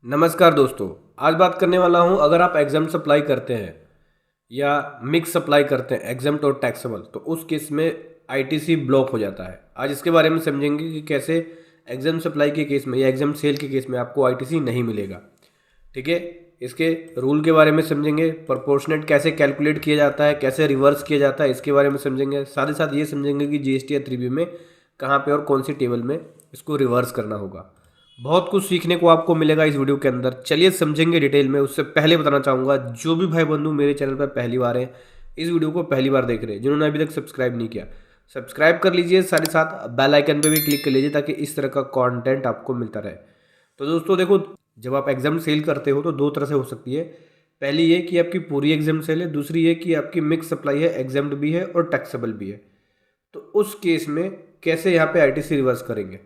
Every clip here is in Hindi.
नमस्कार दोस्तों, आज बात करने वाला हूं अगर आप एग्जाम सप्लाई करते हैं या मिक्स सप्लाई करते हैं एग्जाम और टैक्सेबल, तो उस केस में आईटीसी ब्लॉक हो जाता है। आज इसके बारे में समझेंगे कि कैसे एग्जाम सप्लाई के केस में या एग्जाम सेल के केस में आपको आईटीसी नहीं मिलेगा। ठीक है, इसके रूल के बारे में समझेंगे, प्रोपोर्शनेट कैसे कैलकुलेट किया जाता है, कैसे रिवर्स किया जाता है, इसके बारे में समझेंगे। साथ ही साथ ये समझेंगे कि जीएसटी या 3B में कहाँ पे और कौन सी टेबल में इसको रिवर्स करना होगा। बहुत कुछ सीखने को आपको मिलेगा इस वीडियो के अंदर। चलिए समझेंगे डिटेल में। उससे पहले बताना चाहूँगा, जो भी भाई बंधु मेरे चैनल पर पहली बार हैं, इस वीडियो को पहली बार देख रहे हैं, जिन्होंने अभी तक सब्सक्राइब नहीं किया, सब्सक्राइब कर लीजिए। साथ ही साथ बेल आइकन पर भी क्लिक कर लीजिए ताकि इस तरह का कंटेंट आपको मिलता रहे। तो दोस्तों देखो, जब आप एग्जाम सेल करते हो तो दो तरह से हो सकती है। पहली ये कि आपकी पूरी एग्जाम सेल है, दूसरी ये कि आपकी मिक्स सप्लाई है, एग्जाम्ड भी है और टैक्सेबल भी है। तो उस केस में कैसे यहाँ पे आईटीसी रिवर्स करेंगे।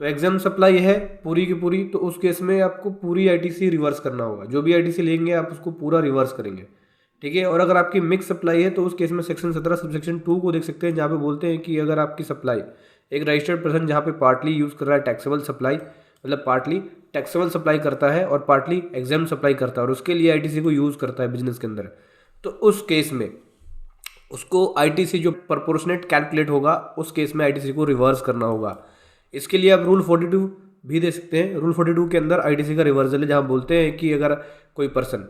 तो एग्जाम सप्लाई है पूरी की पूरी, तो उस केस में आपको पूरी आईटीसी रिवर्स करना होगा। जो भी आईटीसी लेंगे आप उसको पूरा रिवर्स करेंगे। ठीक है, और अगर आपकी मिक्स सप्लाई है तो उस केस में सेक्शन 17 सबसेक्शन 2 को देख सकते हैं, जहाँ पे बोलते हैं कि अगर आपकी सप्लाई एक रजिस्टर्ड पर्सन जहाँ पे पार्टली यूज़ कर रहा है टैक्सेबल सप्लाई, मतलब पार्टली टैक्सेबल सप्लाई करता है और पार्टली एग्जाम सप्लाई करता है और उसके लिए आईटीसी को यूज़ करता है बिजनेस के अंदर, तो उस केस में उसको आईटीसी जो प्रोपोर्शनेट कैलकुलेट होगा उस केस में आईटीसी को रिवर्स करना होगा। इसके लिए आप रूल 42 भी दे सकते हैं। रूल 42 के अंदर आईटीसी का रिवर्सल है, जहां बोलते हैं कि अगर कोई पर्सन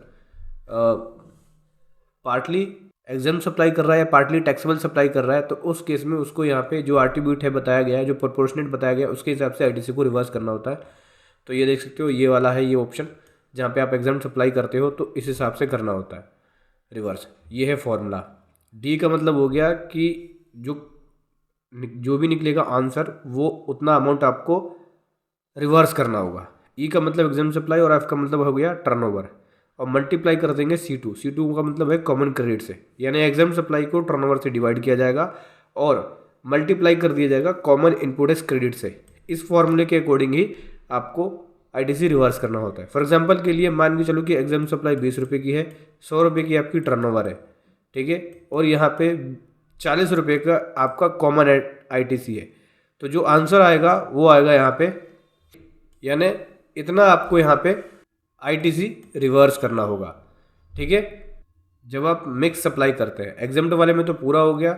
पार्टली एग्जाम सप्लाई कर रहा है या पार्टली टैक्सेबल सप्लाई कर रहा है, तो उस केस में उसको यहाँ पे जो एट्रीब्यूट है बताया गया है, जो प्रोपोर्शनेट बताया गया है, उसके हिसाब से आईटीसी को रिवर्स करना होता है। तो ये देख सकते हो, ये वाला है ये ऑप्शन, जहाँ पे आप एग्जाम सप्लाई करते हो तो इस हिसाब से करना होता है रिवर्स। ये है फॉर्मूला। डी का मतलब हो गया कि जो भी निकलेगा आंसर वो उतना अमाउंट आपको रिवर्स करना होगा। ई का मतलब एग्जाम सप्लाई और एफ का मतलब हो गया टर्नओवर, और मल्टीप्लाई कर देंगे C2 का मतलब है कॉमन क्रेडिट से, यानी एग्जाम सप्लाई को टर्नओवर से डिवाइड किया जाएगा और मल्टीप्लाई कर दिया जाएगा कॉमन इनपुट क्रेडिट से। इस फॉर्मूले के अकॉर्डिंग ही आपको आईटीसी रिवर्स करना होता है। फॉर एग्जाम्पल के लिए मान के चलो कि एग्जाम सप्लाई 20 रुपये की है, 100 रुपये की आपकी टर्नओवर है। ठीक है, और यहाँ पे 40 रुपये का आपका कॉमन आईटीसी है, तो जो आंसर आएगा वो आएगा यहाँ पे, यानी इतना आपको यहाँ पे आईटीसी रिवर्स करना होगा। ठीक है, जब आप मिक्स सप्लाई करते हैं, एग्जाम्ड वाले में तो पूरा हो गया,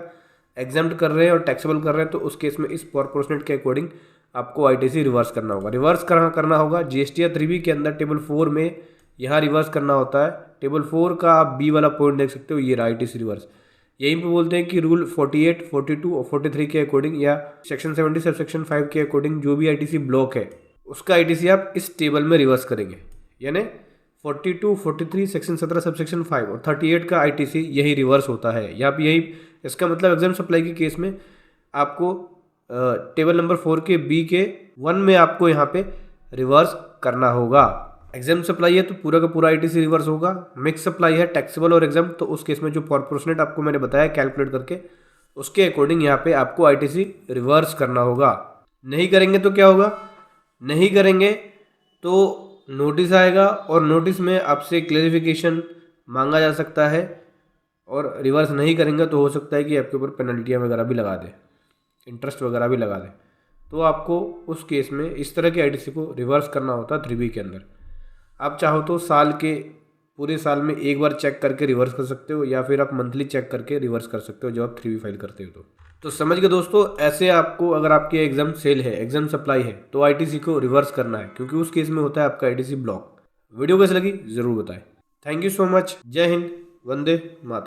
एग्जाम्ड कर रहे हैं और टैक्सेबल कर रहे हैं, तो उस केस में इस प्रोपोर्शनेट के अकॉर्डिंग आपको आईटीसी रिवर्स करना होगा। रिवर्स करना होगा जीएसटी या 3B के अंदर टेबल 4 में यहाँ रिवर्स करना होता है। टेबल 4 का आप बी वाला पॉइंट देख सकते हो, ये आईटीसी रिवर्स। यहीं पे बोलते हैं कि रूल 48, 42 और 43 के अकॉर्डिंग या सेक्शन 70 सब सेक्शन 5 के अकॉर्डिंग जो भी आईटीसी ब्लॉक है उसका आईटीसी आप इस टेबल में रिवर्स करेंगे। यानी 42, 43, सेक्शन 17 सब सेक्शन 5 और 38 का आईटीसी यही रिवर्स होता है यहाँ पे। यही इसका मतलब एग्जाम सप्लाई के केस में आपको टेबल नंबर 4 के बी के 1 में आपको यहाँ पे रिवर्स करना होगा। एग्जाम सप्लाई है तो पूरा का पूरा आईटीसी रिवर्स होगा। मिक्स सप्लाई है टैक्सेबल और एग्जाम, तो उस केस में जो प्रोपोर्शनेट आपको मैंने बताया कैलकुलेट करके उसके अकॉर्डिंग यहाँ पे आपको आईटीसी रिवर्स करना होगा। नहीं करेंगे तो क्या होगा, नहीं करेंगे तो नोटिस आएगा और नोटिस में आपसे क्लेरिफिकेशन मांगा जा सकता है, और रिवर्स नहीं करेंगे तो हो सकता है कि आपके ऊपर पेनल्टियाँ वगैरह भी लगा दे, इंटरेस्ट वगैरह भी लगा दे। तो आपको उस केस में इस तरह के आईटीसी को रिवर्स करना होता है 3B के अंदर। आप चाहो तो पूरे साल में एक बार चेक करके रिवर्स कर सकते हो, या फिर आप मंथली चेक करके रिवर्स कर सकते हो जब आप 3B फाइल करते हो। तो समझ गए दोस्तों, ऐसे आपको अगर आपके एग्जाम सेल है, एग्जाम सप्लाई है, तो आईटीसी को रिवर्स करना है, क्योंकि उस केस में होता है आपका आईटीसी ब्लॉक। वीडियो कैसी लगी ज़रूर बताएं। Thank you so much. जय हिंद, वंदे मातरम।